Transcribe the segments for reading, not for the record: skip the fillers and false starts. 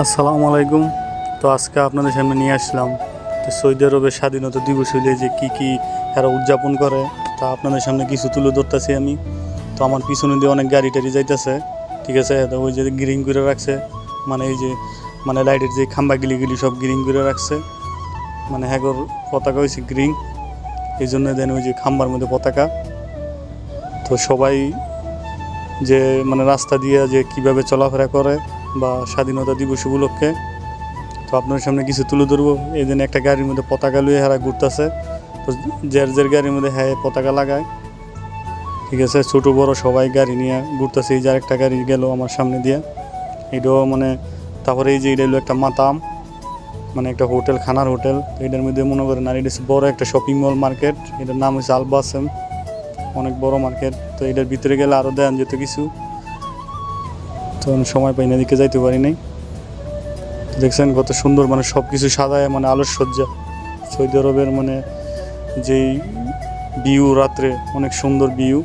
আসসালামু আলাইকুম। তো আজকে আপনাদের সামনে নিয়ে আসলাম তো সৌদি আরবের স্বাধীনতা দিবস হইলে যে কী এরা উদযাপন করে তা আপনাদের সামনে কিছু তুলে ধরতেছি আমি। তো আমার পিছনে দিয়ে অনেক গাড়ি টাড়ি যাইতেছে, ঠিক আছে। তো ওই যে গ্রিন করে রাখছে, মানে এই যে মানে লাইটের যে খাম্বা গিলি সব গ্রিন করে রাখছে, মানে হ্যাগর পতাকা হয়েছে গ্রিন, এই জন্য দেন ওই যে খাম্বার মধ্যে পতাকা। তো সবাই যে মানে রাস্তা দিয়ে যে কিভাবে চলাফেরা করে বা স্বাধীনতা দিবস উপলক্ষে, তো আপনার সামনে কিছু তুলে ধরবো। এই জন্য একটা গাড়ির মধ্যে পতাকা লুয়ে হারা ঘুরতেছে, তো যার গাড়ির মধ্যে হ্যাঁ পতাকা লাগায়, ঠিক আছে। ছোটো বড় সবাই গাড়ি নিয়ে ঘুরতেছে। এই যে আরেকটা গাড়ি গেল আমার সামনে দিয়ে, এটাও মানে। তারপরে এই যে এটা হলো একটা মাতাম, মানে একটা হোটেল, খানার হোটেল। তো এটার মধ্যে মনে করেন আর এটা বড় একটা শপিং মল মার্কেট, এটার নাম হচ্ছে আল বাসেম, অনেক বড় মার্কেট। তো এটার ভিতরে গেলে আরও দেন যেত কিছু, তো আমি সময় পাই না, এদিকে যাইতে পারি নাই। দেখছেন কত সুন্দর, মানে সব কিছু সাজায়, মানে আলোকসজ্জা সৌদি আরবের, মানে যেই ভিউ রাত্রে অনেক সুন্দর ভিউ।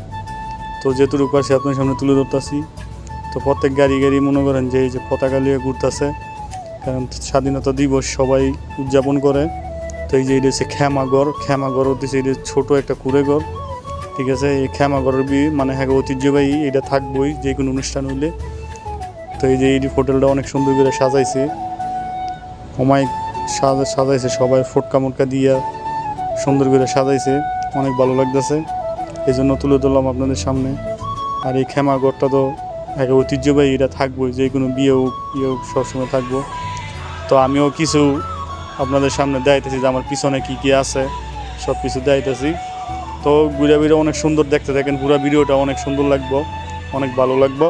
তো যেটুকু পারছি আপনার সামনে তুলে ধরতেছি। তো প্রত্যেক গাড়ি মনে করেন যে এই যে পতাকা নিয়ে ঘুরতেছে, কারণ স্বাধীনতা দিবস সবাই উদযাপন করে। তো এই যে এটা হচ্ছে খেমাগড় হচ্ছে এটা ছোটো একটা কুড়েঘর, ঠিক আছে। এই খেমাগড়ের মানে হ্যাঁ ঐতিহ্যবাহী, এটা থাকবোই যে কোনো অনুষ্ঠান হইলে। তো এই যে এই হোটেলটা অনেক সুন্দর করে সাজাইছে, অমায়িক সাজাইছে সবাই, ফটকা মোটকা দিয়া সুন্দর করে সাজাইছে, অনেক ভালো লাগতেছে, এই জন্য তুলে ধরলাম আপনাদের সামনে। আর এই খেমাগড়টা তো এক ঐতিহ্যবাহী, এটা থাকবোই, যে কোনো বিয়ে হোক সবসময় থাকবো। তো আমিও কিছু আপনাদের সামনে দেখাইতেছি যে আমার পিছনে কী আছে, সব কিছু দেখাইতেছি। তো ঘুরে অনেক সুন্দর দেখতে থাকেন, পুরো ভিডিওটা অনেক সুন্দর লাগবো, অনেক ভালো লাগবো।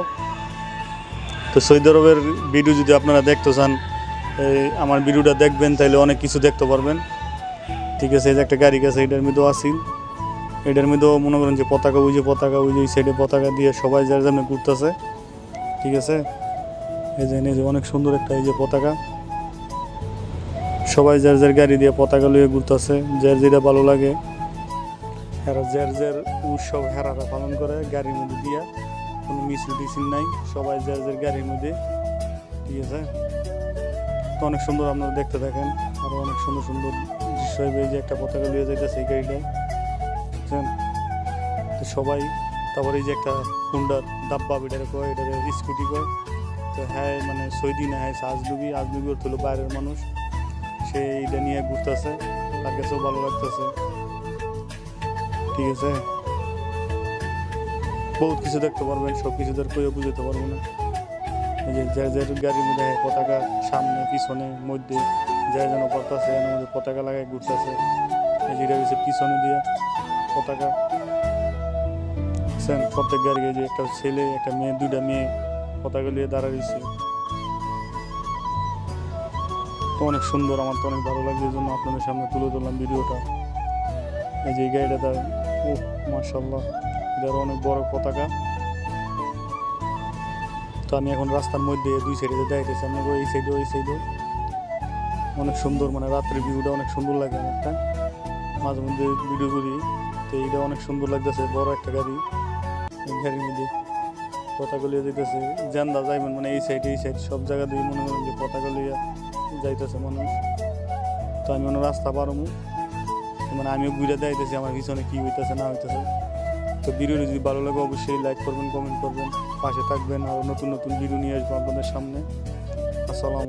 তো সৌদি আরবের ভিডিও যদি আপনারা দেখতে চান, আমার ভিডিওটা দেখবেন, তাইলে অনেক কিছু দেখতে পারবেন, ঠিক আছে। এই যে একটা গাড়ি গেছে, এটার মধ্যেও আসি, এটার মধ্যেও মনে করেন যে পতাকা ওই ওই সাইডে পতাকা দিয়ে সবাই যার জন্য ঘুরতেছে, ঠিক আছে। এই যে অনেক সুন্দর একটা এই যে পতাকা, সবাই যার গাড়ি দিয়ে পতাকা লইয়ে ঘুরতেছে, যার যেটা ভালো লাগে। যার উৎসব হেরারা পালন করে গাড়ির মধ্যে দিয়া, কোনো মিছিল নাই, সবাই যার গাড়ির মধ্যে, ঠিক আছে। তো অনেক সুন্দর, আপনারা দেখতে থাকেন, আরও অনেক সুন্দর দৃশ্য হইবে। এই যে একটা পতাকা লিয়ে যাইতেছে এই গাড়িটায়, বুঝছেন। তো সবাই, তারপরে এই যে একটা হুন্ডার ডাব্বা, এটারে কয়, এটারে স্কুটি কয়। তো হ্যাঁ মানে সৌদি না, হ্যাঁ আজলুবি ওর হলো বাইরের মানুষ, সে এইটা নিয়ে ঘুরতেছে, তার কাছেও ভালো লাগতেছে, ঠিক আছে। বহুত কিছু দেখতে পারবেন, সব কিছু তার কইও বুঝতে পারবো না। এই যে যার গাড়ির মধ্যে পতাকা সামনে পিছনে মধ্যে যার যেন পড়তেছে, এর মধ্যে পতাকা লাগায় ঘুরতেছে। এই যেটা হচ্ছে পিছনে দিয়ে পতাকা, প্রত্যেক গাড়ি, যে একটা ছেলে একটা মেয়ে, দুইটা মেয়ে পতাকা নিয়ে দাঁড়া রয়েছে। তো অনেক সুন্দর, আমার তো অনেক ভালো লাগছে, এই জন্য আপনাদের সামনে তুলে ধরলাম ভিডিওটা। এই যে গাড়িটা তার, ও মাশাআল্লাহ, এটার অনেক বড় পতাকা। তো আমি এখন রাস্তার মধ্যে দুই সাইডে দেখাইতেছি আপনাকে, এই সাইডে ওই সাইডে, অনেক সুন্দর, মানে রাত্রে ভিউটা অনেক সুন্দর লাগে আমারটা, মাঝে মধ্যে ভিডিও করি। তো এইটা অনেক সুন্দর লাগতেছে, বড় একটা গাড়ির মধ্যে পতাকা লিয়ে যাইতেছে, জেন্দা যাইবেন, মানে এই সাইড সব জায়গা দিয়ে মনে করেন যে পতাকা লিয়ে যাইতেছে মানুষ। তো আমি মনে রাস্তা পারমু, মানে আমিও ঘুরে দেখাইতেছি আমার পিছনে কী হইতেছে না হইতেছে। তো ভিডিওটি যদি ভালো লাগে অবশ্যই লাইক করবেন, কমেন্ট করবেন, পাশে থাকবেন, আর নতুন ভিডিও নিয়ে আসবো আপনাদের সামনে। আসসালাম।